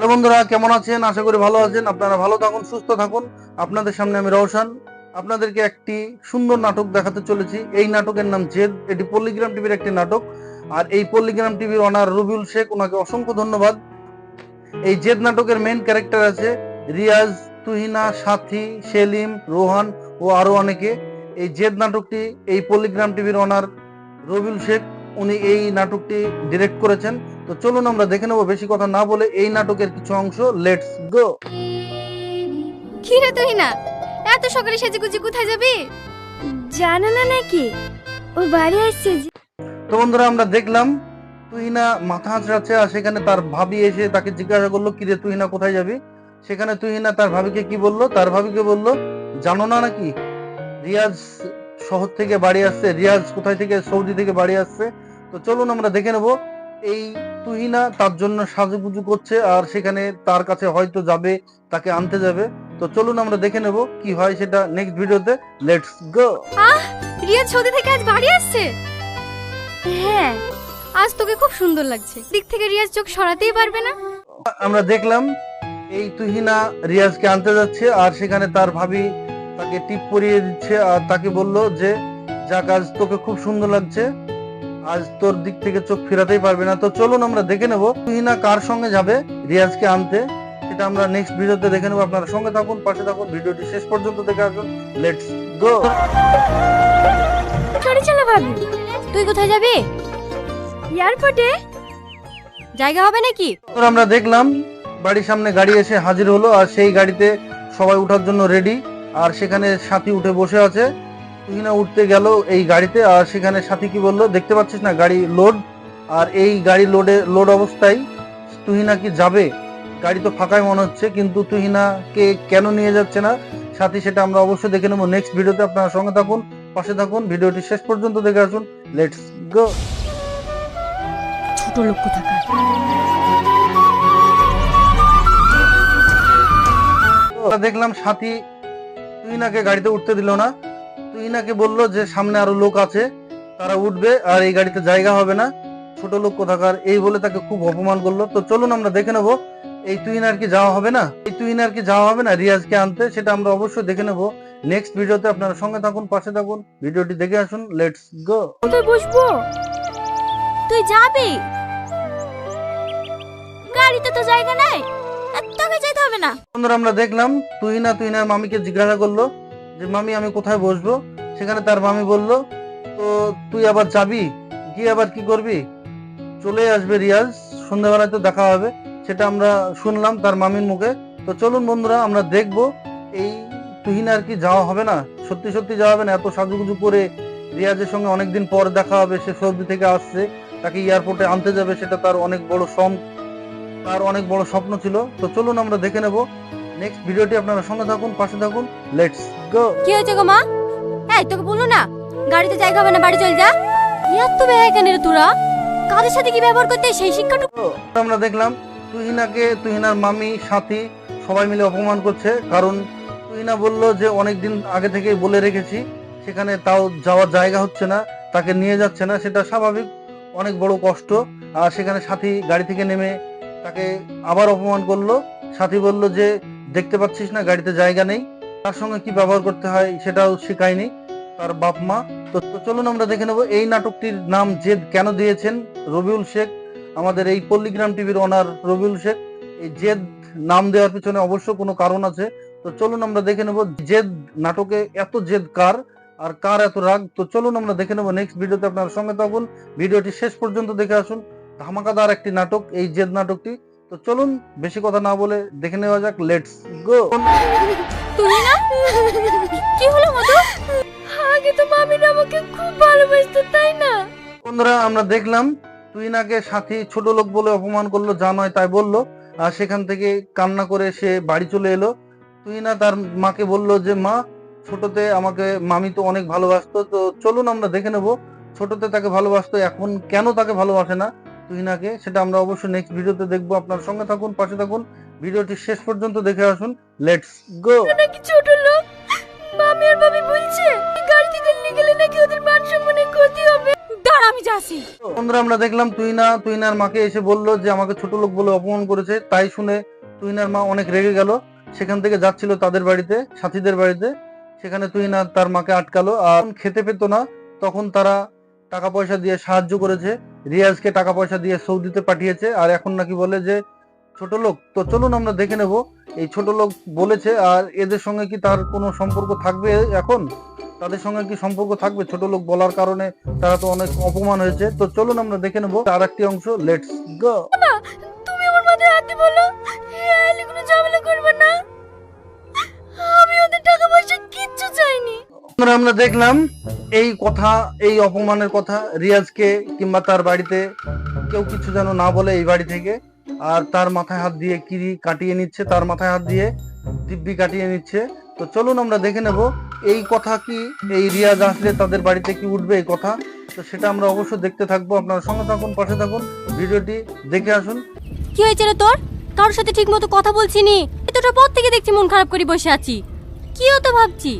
Hello বন্ধুরা, কেমন আছেন? আশা করি ভালো আছেন। আপনারা ভালো থাকুন, সুস্থ থাকুন। আপনাদের সামনে আমি রওশন আপনাদেরকে একটি সুন্দর নাটক দেখাতে চলেছি। এই নাটকের নাম জেদ। এটি পল্লীগ্রাম টিভির একটি নাটক। আর এই পল্লীগ্রাম টিভির অনার রবিউল শেখ, ওনাকে অসংখ্য ধন্যবাদ। এই জেদ নাটকের মেইন ক্যারেক্টার আছে রিয়াজ, তুহিনা, সাথী, সেলিম, রোহান ও আরো অনেকে। এই জেদ নাটকটি এই পল্লীগ্রাম টিভির অনার রবিউল শেখ, উনি এই নাটকটি ডিরেক্ট করেছেন। তো চলুন আমরা দেখে নেবো বেশি কথা না বলে এই নাটকের কিছু অংশ। Let's go. কি রে তুহিনা, এত সকালে সেজেগুজে কোথায় যাবি? জানো না নাকি ওই বাড়ি আসছে? তো বন্ধুরা, আমরা দেখলাম তুহিনা মাথা আঁচড়াচ্ছে, আর সেখানে তার ভাবি এসে তাকে জিজ্ঞাসা করলো, কি রে তুহিনা কোথায় যাবি? সেখানে তুহিনা তার ভাবিকে কি বললো? তার ভাবিকে বললো, জানো না নাকি রিয়াজ শহর থেকে বাড়ি আসছে। রিয়াজ কোথায় থেকে? সৌদি থেকে বাড়ি আসছে। তো চলুন আমরা দেখে নেব। এই তুহিনা তার জন্য সাজুগুজু করছে, আর সেখানে তার কাছে হয়তো যাবে, তাকে আনতে যাবে। তো চলুন আমরা দেখে নেব কি হয় সেটা নেক্সট ভিডিওতে। Let's go. রিয়া সৌদি থেকে আজ বাড়ি আসছে? হ্যাঁ, আজ তোকে খুব সুন্দর লাগছে। দিক থেকে রিয়াজ চোখ সরাতেই পারবে না। আমরা দেখলাম এই তুহিনা রিয়াজকে আনতে যাচ্ছে, আর সেখানে তার ভাবি তাকে টিপ পরিয়ে দিচ্ছে, আর তাকে বলল যে যাক, আজ তোকে খুব সুন্দর লাগছে, আজ তোর দিক থেকে চোখ ফেরাতেই পারবে না। তো চলুন আমরা দেখে নেব তুহিনা কার সঙ্গে যাবে রিয়াজকে আনতে, সেটা আমরা নেক্সট ভিডিওতে দেখে নেব। আপনারা সঙ্গে থাকুন, পাশে থাকুন, ভিডিওটি শেষ পর্যন্ত দেখে আসুন। Let's go. চলে চলো ভাবি। তুই কোথায় যাবি? এয়ারপোর্টে। জায়গা হবে নাকি? আমরা দেখলাম বাড়ির সামনে গাড়ি এসে হাজির হলো, আর সেই গাড়িতে সবাই উঠার জন্য রেডি। আর সেখানে সাথী উঠে বসে আছে। তুহিনা উঠতে গেল এই গাড়িতে, আর সেখানে সাথী কি বললো, দেখতে পাচ্ছিস না গাড়ি লোড। আর এই গাড়ি লোড অবস্থায় তুহিনা কি যাবে? গাড়ি তো ফাঁকাই মনে হচ্ছে, কিন্তু তুহিনাকে কেন নিয়ে যাচ্ছে না সাথী, সেটা আমরা অবশ্যই দেখে নেবো নেক্সট ভিডিওতে। আপনারা সঙ্গে থাকুন, পাশে থাকুন, ভিডিওটি শেষ পর্যন্ত দেখে আসুন। Let's go. ছোট লোক কোথাকার। দেখলাম সাথী তুহিনাকে গাড়িতে উঠতে দিল না। তুহিনাকে বলল যে সামনে আরো লোক আছে, তারা উঠবে, আর এই গাড়িতে জায়গা হবে না, ছোট লোক কোথাকার, এই বলে তাকে খুব অপমান করলো। তো চলুন আমরা দেখে নেবো এই তুহিনার কি যাওয়া হবে না, রিয়াজকে আনতে, সেটা আমরা অবশ্যই দেখে নেবো নেক্সট ভিডিওতে। আপনারা সঙ্গে থাকুন, পাশে থাকুন, ভিডিওটি দেখে আসুন। Let's go. কোথায় বসবো? তুই যাবি? গাড়িতে তো জায়গা নাই, তোকে যেতে হবে না। বন্ধুরা, আমরা দেখলাম তুহিনার মামিকে জিজ্ঞাসা করলো যে মামি, আমি কোথায় বসবো? সেখানে তার মামি বলল, তো তুই আবার যাবি, গিয়ে আবার কি করবি? চলে আসবে রিয়াজ, সন্ধ্যাবেলায় তো দেখা হবে, সেটা আমরা শুনলাম তার মামির মুখে। তো চলুন বন্ধুরা, আমরা দেখবো এই তুহিনার কি যাওয়া হবে না, সত্যি সত্যি যাওয়া হবে না? এত সাজুগুজু করে রিয়াজের সঙ্গে অনেকদিন পর দেখা হবে, সে সৌদি থেকে আসছে, তাকে এয়ারপোর্টে আনতে যাবে, সেটা তার অনেক বড় স্বপ্ন ছিল। তো চলুন আমরা দেখে নেব নেক্সট ভিডিওটি। আপনারা সঙ্গে থাকুন, পাশে থাকুন। Let's go. কি হয়েছে গো মা? এই তোকে বললো না গাড়িতে জায়গা হবে না, বাড়ি চল যা। এত বেহাই কেন রে তোরা? কাদের সাথে কি ব্যবহার করতে সেই শিক্ষাটুকু? আমরা দেখলাম তুহিনার মামি, সাথী সবাই মিলে অপমান করছে, কারণ তুহিনা বলল যে অনেকদিন আগে থেকেই বলে রেখেছি, সেখানে তাও যাওয়ার জায়গা হচ্ছে না, তাকে নিয়ে যাচ্ছে না, সেটা স্বাভাবিক, অনেক বড় কষ্ট। আর সেখানে সাথী গাড়ি থেকে নেমে তাকে আবার অপমান করলো। সাথী বলল যে দেখতে পাচ্ছিস না গাড়িতে জায়গা নেই, তার সঙ্গে কি ব্যবহার করতে হয় সেটাও শেখায়নি তার বাপ মা। তো চলুন আমরা দেখে নেব এই নাটকটির নাম জেদ কেন দিয়েছেন রবিউল শেখ, আমাদের এই পল্লীগ্রাম টিভির অনার রবিউল শেখ। এই জেদ নাম দেওয়ার পিছনে অবশ্য কোনো কারণ আছে। তো চলুন আমরা দেখে নেব জেদ নাটকে এত জেদ কার, আর কার এত রাগ। তো চলুন আমরা দেখে নেব নেক্সট ভিডিওতে। আপনার সঙ্গে থাকুন, ভিডিওটি শেষ পর্যন্ত দেখে আসুন। ধামাকাদার একটি নাটক এই জেদ নাটকটি। তো চলুন বেশি কথা না বলে দেখে নেওয়া যাক। Let's go. তুহিনা, কি হলো মধু? আগে তো মামির আমাকে খুব ভালোবাসতো, তাই না? বন্ধুরা, আমরা দেখলাম তুহিনাকে সাথী ছোট লোক বলে অপমান করলো, যা নয় তাই বললো, আর সেখান থেকে কান্না করে সে বাড়ি চলে এলো। তুহিনা তার মাকে বলল যে মা, ছোটতে আমাকে মামি তো অনেক ভালোবাসতো। তো চলুন আমরা দেখে নেব ছোটতে তাকে ভালোবাসতো, এখন কেন তাকে ভালোবাসে না তুহিনাকে, সেটা আমরা অবশ্যই নেক্সট ভিডিওতে দেখবো। আপনার সঙ্গে থাকুন, পাশে থাকুন, ভিডিওটি শেষ পর্যন্ত দেখে আসুন। Let's go. নাকি ছোট লোক? মামি আর ভাবি বলছে গাড়ি থেকে নিয়ে গেলে নাকি ওদের মান সম্মানের ক্ষতি হবে। দাঁড়া, আমি যাচ্ছি। বন্ধুরা, আমরা দেখলাম তুহিনার মাকে এসে বলল যে আমাকে ছোট লোক বলে অপমান করেছে, তাই শুনে তুহিনার মা অনেক রেগে গেল, সেখান থেকে যাচ্ছিল তাদের বাড়িতে, সাথীদের বাড়িতে। সেখানে তুহিনা তার মাকে আটকালো, আর খেতে পেত না, তখন তারা টাকা পয়সা দিয়ে সাহায্য করেছে, রিয়াজকে টাকা পয়সা দিয়ে সৌদিতে পাঠিয়েছে। আর এখন নাকি বলে যে ছোট লোক। তো চলুন আমরা দেখে নেব এই ছোট লোক বলেছে, আর এদের সঙ্গে কি তার কোনো সম্পর্ক থাকবে? এখন তাদের সঙ্গে কি সম্পর্ক থাকবে ছোট লোক বলার কারণে? তারা তো অনেক অপমান হয়েছে। তো চলুন আমরা দেখে নেব আর একটি অংশ, লেটস গো। না, তুমি আমার মাথায় হাত দিয়ে বলো এলি কোনো ঝামেলা করবে না। আমি ওদের টাকা পয়সা কিচ্ছু চাইনি। আমরা দেখলাম এই কথা, এই অপমানের কথা রিয়াজকে কিংবা তার বাড়িতে কেউ কিছু যেন না বলে এই বাড়ি থেকে। আর তার মাথায় হাত দিয়ে কিরি কাটিয়ে নিচ্ছে, তার মাথায় হাত দিয়ে দিব্যি কাটিয়ে নিচ্ছে। তো চলুন আমরা দেখে নেব এই কথা কি, এই রিয়াজ আসলে তাদের বাড়িতে কি উঠবে এই কথা। তো সেটা আমরা অবশ্যই দেখতে থাকবো। আপনারা সঙ্গে থাকুন, পাশে থাকুন, ভিডিওটি দেখে আসুন। কি হয়েছে রে তোর? কারোর সাথে ঠিক মতো কথা বলছি নি, এতটা পর থেকে দেখছি মন খারাপ করে বসে আছি। কি হতো ভাবছি?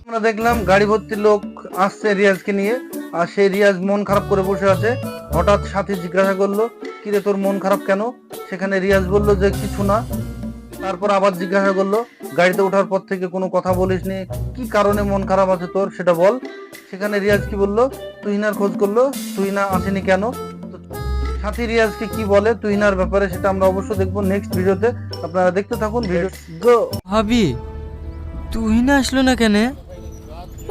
আমরা দেখলাম গাড়ি ভর্তি লোক আসছে রিয়াজকে নিয়ে, আর সেই রিয়াজ মন খারাপ করে বসে আছে। হঠাৎ সাথী জিজ্ঞাসা করলো, কিরে তোর মন খারাপ কেন? সেখানে রিয়াজ বলল যে কিছু না। তারপর আবার জিজ্ঞাসা করলো, গাড়িতে ওঠার পর থেকে কোনো কথা বলিসনি, কি কারণে মন খারাপ আছে তোর সেটা বল। সেখানে রিয়াজ কি বললো, তুহিনার খোঁজ করলো, তুহিনা আসেনি কেন। তো সাথী রিয়াজকে কি বলে তুহিনার ব্যাপারে সেটা আমরা অবশ্যই দেখবো নেক্সট ভিডিওতে। আপনারা দেখতে থাকুন, ভিডিও গো। ভাবি তুই না আসলো না কেন?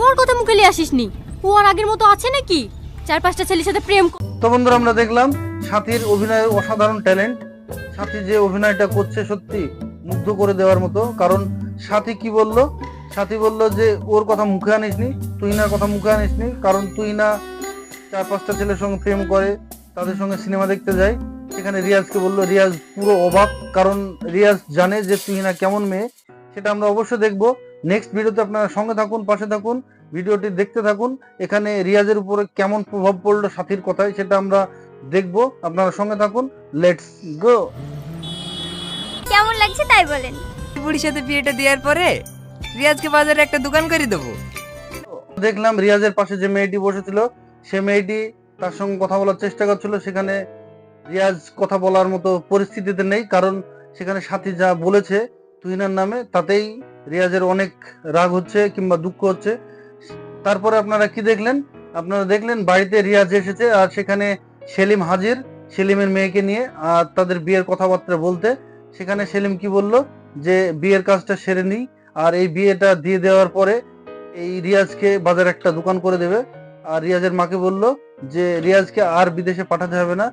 ওর কথা মুখে নিয়ে আসিস নি, ও আর আগের মতো আছে নাকি? 4-5টা ছেলের সাথে প্রেম তো বন্ধুরা আমরা দেখলাম সাথীর অভিনয়ের অসাধারণ ট্যালেন্ট। সাথী যে অভিনয়টা করছে সত্যি মুগ্ধ করে দেওয়ার মতো। কারণ সাথী কি বলল, সাথী বলল যে ওর কথা মুখে আনিসনি, তুহিনার কথা মুখে আনিসনি। কারণ তুহিনা 4-5টা ছেলের সঙ্গে প্রেম করে, তাদের সঙ্গে সিনেমা দেখতে যায়। সেখানে রিয়াজকে বলল, রিয়াজ পুরো অবাক, কারণ রিয়াজ জানে যে তুহিনা কেমন মেয়ে। সেটা আমরা অবশ্যই দেখবো নেক্সট ভিডিওতে। আপনারা সঙ্গে থাকুন, পাশে থাকুন, ভিডিওটি দেখতে থাকুন। এখানে রিয়াজের উপরে কেমন প্রভাব পড়লো সাথীর কথায় সেটা আমরা দেখবো। আপনারা সঙ্গে থাকুন, লেটস গো। কেমন লাগছে তাই বলেন। বুড়ির সাথে বিয়েটা দেওয়ার পরে রিয়াজকে বাজারে একটা দোকান করে দেবো। দেখলাম রিয়াজের পাশে যে মেয়েটি বসেছিল, সে মেয়েটি তার সঙ্গে কথা বলার চেষ্টা করছিল। সেখানে রিয়াজ কথা বলার মতো পরিস্থিতিতে নেই, কারণ সেখানে সাথী যা বলেছে তুহিনার নামে তাতেই রিয়াজের অনেক রাগ হচ্ছে কিংবা দুঃখ হচ্ছে। তারপরে আপনারা কি দেখলেন? আপনারা দেখলেন বাড়িতে রিয়াজ এসেছে, আর সেখানে সেলিম হাজির, সেলিমের মেয়েকে নিয়ে, আর তাদের বিয়ের কথাবার্তা বলতে। সেখানে সেলিম কি বলল, যে বিয়ের কাজটা সেরে নিই, আর এই বিয়েটা দিয়ে দেওয়ার পরে এই রিয়াজকে বাজারে একটা দোকান করে দেবে। আর রিয়াজের মাকে বলল যে রিয়াজকে আর বিদেশে পাঠাতে হবে না,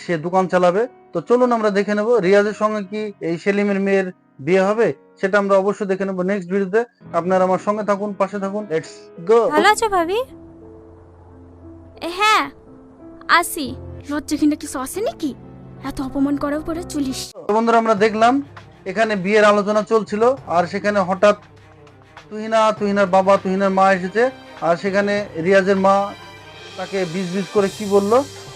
সে দোকান চালাবে। তো চলুন আমরা দেখে নেব রিয়াজের সঙ্গে কি এই সেলিমের মেয়ের বিয়ে হবে, সেটা আমরা অবশ্যই দেখে নেব নেক্সট ভিডিওতে। আপনারা আমার সঙ্গে থাকুন, পাশে থাকুন, লেটস গো। ভালো আছো ভাবি? হ্যাঁ আসি। লজ্জা কিনা কিছু আছে নাকি? এত অপমান করার পরে চলিস। তো বন্ধুরা আমরা দেখলাম এখানে বিয়ের আলোচনা চলছিল, আর সেখানে হঠাৎ তুহিনার বাবা, তুহিনার মা এসেছে। আর সেখানে রিয়াজের মা তাকে বিজ করে কি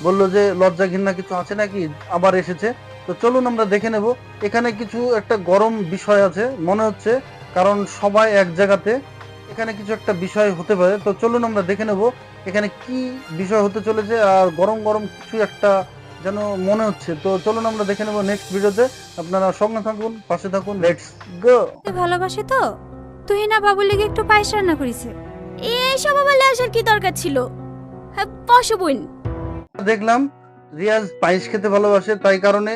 বললো যে লজ্জা ঘৃণা কিছু আছে নাকি, আবার এসেছে। তো চলুন আমরা দেখে নেব। এখানে কিছু একটা গরম বিষয় আছে মনে হচ্ছে, কারণ সবাই এক জায়গাতে, এখানে কিছু একটা বিষয় হতে পারে। তো চলুন আমরা দেখে নেব এখানে কি বিষয় হতে চলেছে, আর গরম গরম কিছু একটা যেন মনে হচ্ছে। তো চলুন আমরা দেখে নেব নেক্সট ভিডিওতে। আপনারা সঙ্গে থাকুন, পাশে থাকুন, লেটস গো। ভালোবাসে তো তুই না বাবুর লেগে একটু পায়েস রান্না করেছে। এই সব বলে আসার কি দরকার ছিল? হ্যাঁ বসো বোন। দেখলাম রিয়াজ পায়েস খেতে ভালোবাসে, তাই কারণে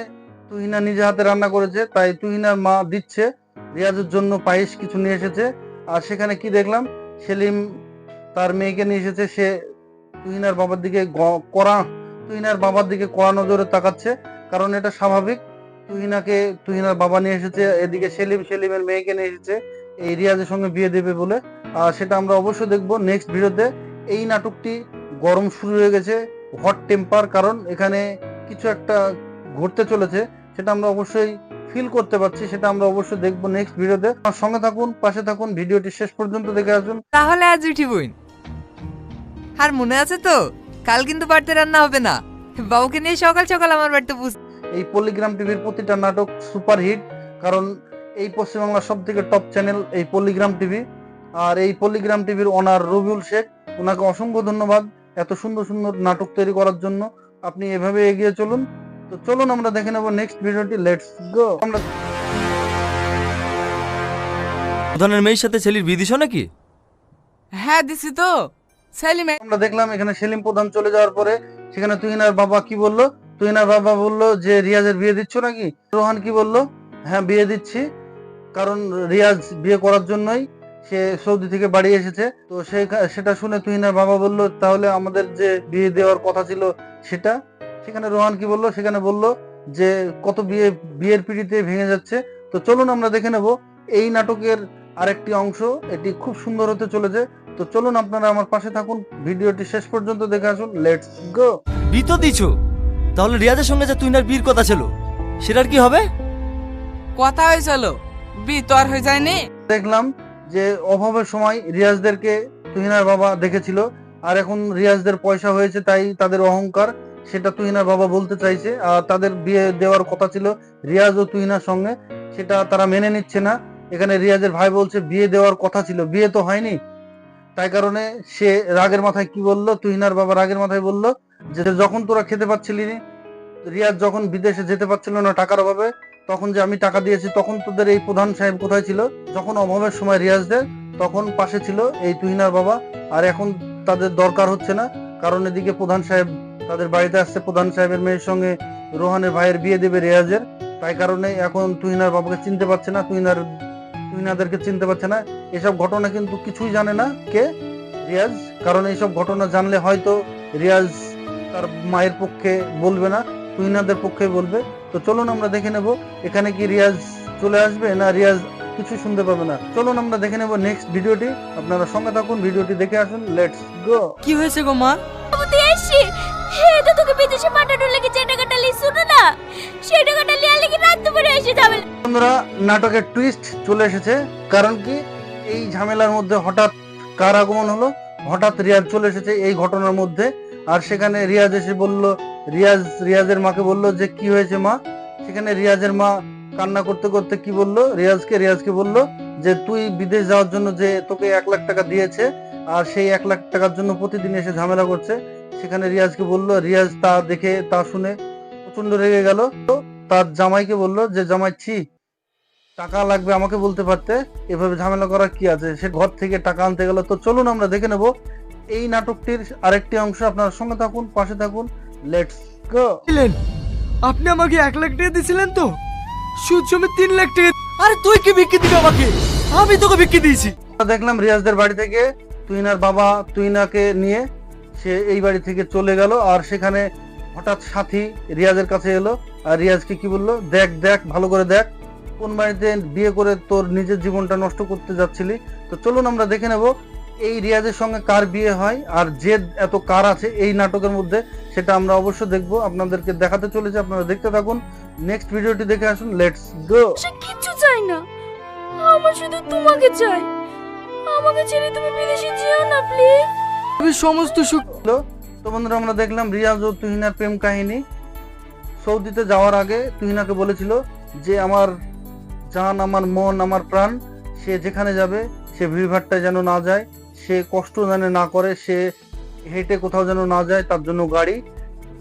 তুহিনা নিজে হাতে রান্না করেছে, তাই তুহিনার মা দিচ্ছে রিয়াজের জন্য পায়েস কিছু নিয়ে এসেছে। আর সেখানে কি দেখলাম, সেলিম তার মেয়েকে নিয়ে এসেছে, সে তুহিনার বাবার দিকে কড়া নজরে তাকাচ্ছে, কারণ এটা স্বাভাবিক। তুহিনার বাবা নিয়ে এসেছে, এদিকে সেলিমের মেয়েকে নিয়ে এসেছে এই রিয়াজের সঙ্গে বিয়ে দেবে বলে। আর সেটা আমরা অবশ্যই দেখবো নেক্সট ভিডিওতে। এই নাটকটি গরম শুরু হয়ে গেছে, হট টেম্পার, কারণ এখানে কিছু একটা ঘটতে চলেছে, সেটা আমরা অবশ্যই ফিল করতে পারছি। সেটা আমরা অবশ্যই দেখবো নেক্সট ভিডিওতে। আমার সঙ্গে থাকুন, পাশে থাকুন, ভিডিওটি শেষ পর্যন্ত দেখে আসুন। তাহলে আজ উঠি বোন। আর মনে আছে তো কাল কিন্তু বাড়িতে রান্না হবে না, বাবুকে নিয়ে সকাল সকাল আমার বাড়িতে এই পল্লিগ্রাম টিভির প্রতিটা নাটক সুপার হিট, কারণ এই পশ্চিমবাংলার সব থেকে টপ চ্যানেল এই পল্লিগ্রাম টিভি। আর এই পল্লিগ্রাম টিভির ওনার রবিউল শেখ, ওনাকে অসংখ্য ধন্যবাদ এত সুন্দর সুন্দর নাটক তৈরি করার জন্য। আপনি এভাবে এগিয়ে চলুন, তো চলুন আমরা দেখে নেবো নেক্সট ভিডিওটি, লেটস গো। আমরা প্রধানের মেয়ের সাথে ছেলের বিয়ে দিছ নাকি? হ্যাঁ দিছি তো। সেলিমে আমরা দেখলাম এখানে সেলিম প্রধান চলে যাওয়ার পরে সেখানে তুহিনার বাবা কি বললো, তুহিনার বাবা বললো যে রিয়াজের বিয়ে দিচ্ছ নাকি? রোহান কি বললো, হ্যাঁ বিয়ে দিচ্ছি, কারণ রিয়াজ বিয়ে করার জন্যই সে সৌদি থেকে বাড়ি এসেছে। তো সেটা শুনে তুহিনার বাবা বললো তাহলে আমাদের যে বিয়ে দেওয়ার কথা ছিল সেটা। সেখানে রোহান কি বললো, সেখানে বললো যে কত বিয়ের পিড়িতে ভেঙে যাচ্ছে। তো চলুন আমরা দেখে নেব এই নাটকের আরেকটি অংশ, এটি খুব সুন্দর হতে চলেছে। তো চলুন আপনারা আমার পাশে থাকুন, ভিডিওটি শেষ পর্যন্ত দেখে আসুন, লেটস গো। বিয়ে তো দিছ, তাহলে রিয়াজের সঙ্গে যে তুহিনার বিয়ের কথা ছিল সেটার কি হবে? কথা হয়েছিল, বি তো আর হয়ে যায়নি। দেখলাম যে অভাবের সময় রিয়াজদেরকে তুহিনার বাবা দেখেছিল, আর এখন রিয়াজদের পয়সা হয়েছে তাই তাদের অহংকার, সেটা তুহিনার বাবা বলতে চাইছে। আর তাদের বিয়ে দেওয়ার কথা ছিল রিয়াজ ও তুহিনার সঙ্গে, সেটা তারা মেনে নিচ্ছে না। এখানে রিয়াজের ভাই বলছে বিয়ে দেওয়ার কথা ছিল, বিয়ে তো হয়নি। তাই কারণে সে রাগের মাথায় কি বললো, তুহিনার বাবা রাগের মাথায় বললো যে যখন তোরা খেতে পাচ্ছিলি নি, রিয়াজ যখন বিদেশে যেতে পারছিল না টাকার অভাবে, তখন যে আমি টাকা দিয়েছি, তখন তোদের এই প্রধান সাহেব কোথায় ছিল? যখন অভাবের সময় রিয়াজদের, তখন পাশে ছিল এই তুহিনার বাবা। আর এখন তাদের দরকার হচ্ছে না, কারণ এদিকে প্রধান সাহেব তাদের বাড়িতে আসছে, প্রধান সাহেবের মেয়ের সঙ্গে রোহানের ভাইয়ের বিয়ে দেবে রিয়াজের। তাই কারণে এখন তুহিনার বাবাকে চিনতে পারছে না, তুহিনাদেরকে চিনতে পারছে না। এসব ঘটনা কিন্তু কিছুই জানে না কে? রিয়াজ। কারণ এইসব ঘটনা জানলে হয়তো রিয়াজ তার মায়ের পক্ষে বলবে না, তুহিনাদের পক্ষে বলবে। তো চলুন আমরা দেখে নেব এখানে কি রিয়াজ চলে আসবে না রিয়াজ কিছু শুনতে পাবে না। চলুন আমরা দেখে নেব নেক্সট ভিডিওটি, আপনারা সঙ্গে থাকুন, ভিডিওটি দেখে আসুন, লেটস গো। কি হয়েছে গো মা? বাবু তুই এসছি, এটা তোকে বিদেশে পাঠানোর লাগে যে টাকাটা লি শুনো না, সেই টাকাটা লিয়ার লেগে রাত দুপুরে এসে যাবে। বন্ধুরা, নাটকের টুইস্ট চলে এসেছে। কারণ কি, এই ঝামেলার মধ্যে হঠাৎ কার আগমন হলো? হঠাৎ রিয়াজ চলে এসেছে এই ঘটনার মধ্যে। আর সেখানে রিয়াজ এসে বলল, রিয়াজের মাকে বলল যে কি হয়েছে মা? সেখানে রিয়াজের মা কান্না করতে করতে কি বললো রিয়াজকে বলল যে তুই বিদেশ যাওয়ার জন্য যে তোকে 1 লাখ টাকা দিয়েছে, আর সেই 1 লাখ টাকার জন্য প্রতিদিন এসে ঝামেলা করছে। সেখানে রিয়াজকে বলল, রিয়াজ তা শুনে প্রচন্ড রেগে গেল। তো তার জামাইকে বলল যে জামাই ছি, টাকা লাগবে আমাকে বলতে পারতে, এভাবে ঝামেলা করার কি আছে? সে ঘর থেকে টাকা আনতে গেল। তো চলুন আমরা দেখে নেব এই নাটকটির আরেকটি অংশ, আপনার সঙ্গে থাকুন, পাশে থাকুন, লেটস গো। আপনি আমাকে 1 লাখ টাকা দিয়েছিলেন তো, সুদ সমেত 3 লাখ টাকা। আরে তুই কি বিক্রি দিবি আমাকে? আমি তোকে বিক্রি দিয়েছি। দেখলাম রিয়াজদের বাড়ি থেকে তুহিনার বাবা তুহিনাকে নিয়ে সে এই বাড়ি থেকে চলে গেল। আর সেখানে হঠাৎ সাথী রিয়াজের কাছে এলো, আর রিয়াজকে কি বললো, দেখ ভালো করে দেখ, কোন বাড়িতে বিয়ে করে তোর নিজের জীবনটা নষ্ট করতে যাচ্ছিলি। তো চলুন আমরা দেখে নেব এই রিয়াজের সঙ্গে কার বিয়ে হয়, আর জেদ এত কার আছে এই নাটকের মধ্যে, সেটা আমরা অবশ্য দেখবো, আপনাদেরকে দেখাতে চলেছে। আপনারা দেখতে থাকুন, নেক্সট ভিডিওটি দেখে আসুন, লেটস গো। সে কিচ্ছু চাই না, আমার শুধু তোমাকে চাই। আমাকে ছেড়ে তুমি বিদেশে যেও না প্লিজ। আমি সমস্ত সুখ। তো বন্ধুরা, আমরা দেখলাম রিয়াজ ও তুহিনার প্রেম কাহিনী। সৌদিতে যাওয়ার আগে তুহিনাকে বলেছিল যে আমার জান, আমার মন, আমার প্রাণ, সে যেখানে যাবে সে ভিড়ভাট্টায় যেন না যায়, সে কষ্ট যেন না করে, সে হেঁটে কোথাও যেন না যায়, তার জন্য গাড়ি,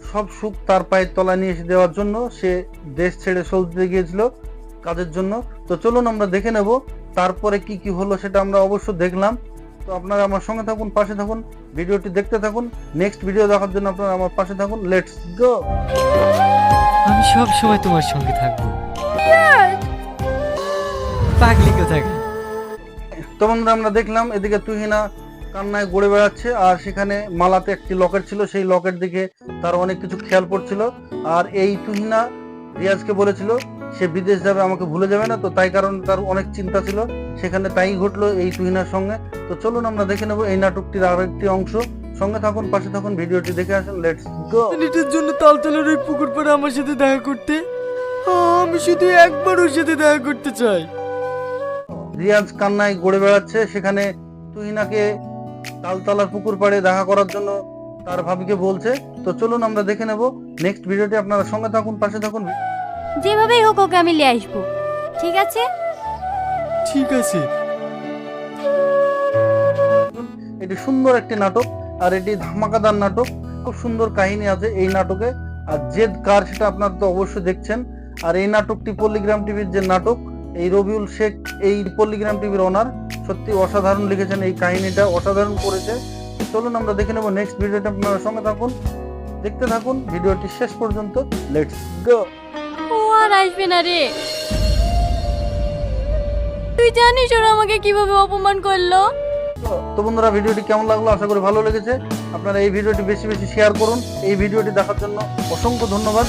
সব সুখ তার পায়ের তলায় নিয়ে এসে দেওয়ার জন্য সে দেশ ছেড়ে সৌদিতে গিয়েছিল কাজের জন্য। তো চলুন আমরা দেখে নেব তারপরে কি কি হলো, সেটা আমরা অবশ্য দেখলাম। তো আপনারা আমার সঙ্গে থাকুন, পাশে থাকুন, ভিডিওটি দেখতে থাকুন, নেক্সট ভিডিও দেখার জন্য আপনারা আমার পাশে থাকুন, লেটস গো। আমি সব সময় তোমার সঙ্গে থাকবো, পাগলি কোথাকার। তো বন্ধুরা, আমরা দেখলাম এদিকে তুহিনা কান্নায় গড়ে বেড়াচ্ছে, আর সেখানে মালাতে একটি লকেট ছিল, সেই লকেট দিকে তার অনেক কিছু খেয়াল পড়ছিল। আর এই তুহিনা রিয়াজকে বলেছিল সে বিদেশ যাবে, আমাকে ভুলে যাবে না, তো তাই কারণে তার অনেক চিন্তা ছিল। সেখানে তাই ঘটলো এই তুহিনার সঙ্গে। তো চলুন আমরা দেখে নেব এই নাটকটির আরেকটি অংশ, সঙ্গে থাকুন, পাশে থাকুন, ভিডিওটি দেখে আসুন, লেটস গো। মিনিটের জন্য তালতলার ওই পুকুর পাড়ে আমার সাথে দেখা করতে, আমি শুধু একবার ওর সাথে দেখা করতে চাই। রিয়াজ কান্নায় গড়ে বেড়াচ্ছে, সেখানে তুহিনাকে তালতলার পুকুর পাড়ে দেখা করার জন্য তার ভাবিকে বলছে। তো চলুন আমরা দেখে নেব নেক্সট ভিডিওটি, আপনারা সঙ্গে থাকুন, পাশে থাকুন। যেভাবেই হোক ওকে আমি নিয়ে আসবো, ঠিক আছে? ঠিক আছে। এটি সুন্দর একটি নাটক, আর এটি ধামাকাদার নাটক, খুব সুন্দর কাহিনী আছে এই নাটকে। আর জেদ কার সেটা আপনারা তো অবশ্যই দেখছেন। আর এই নাটকটি পল্লীগ্রাম টিভির যে নাটক, এই রবিউল শেখ এই পল্লীগ্রাম টিভির ওনার, সত্যি অসাধারণ লিখেছেন, এই কাহিনীটা অসাধারণ করেছে। চলুন আমরা দেখে নেব নেক্সট ভিডিওটা, আপনারা সঙ্গে থাকুন, দেখতে থাকুন ভিডিওটি শেষ পর্যন্ত। Let's go. ও আর আসবে না রে। তুই জানিস ওরা আমাকে কিভাবে অপমান করলো? তো বন্ধুরা, ভিডিওটি কেমন লাগলো? আশা করি ভালো লেগেছে। আপনারা এই ভিডিওটি বেশি বেশি শেয়ার করুন। এই ভিডিওটি দেখার জন্য অসংখ্য ধন্যবাদ।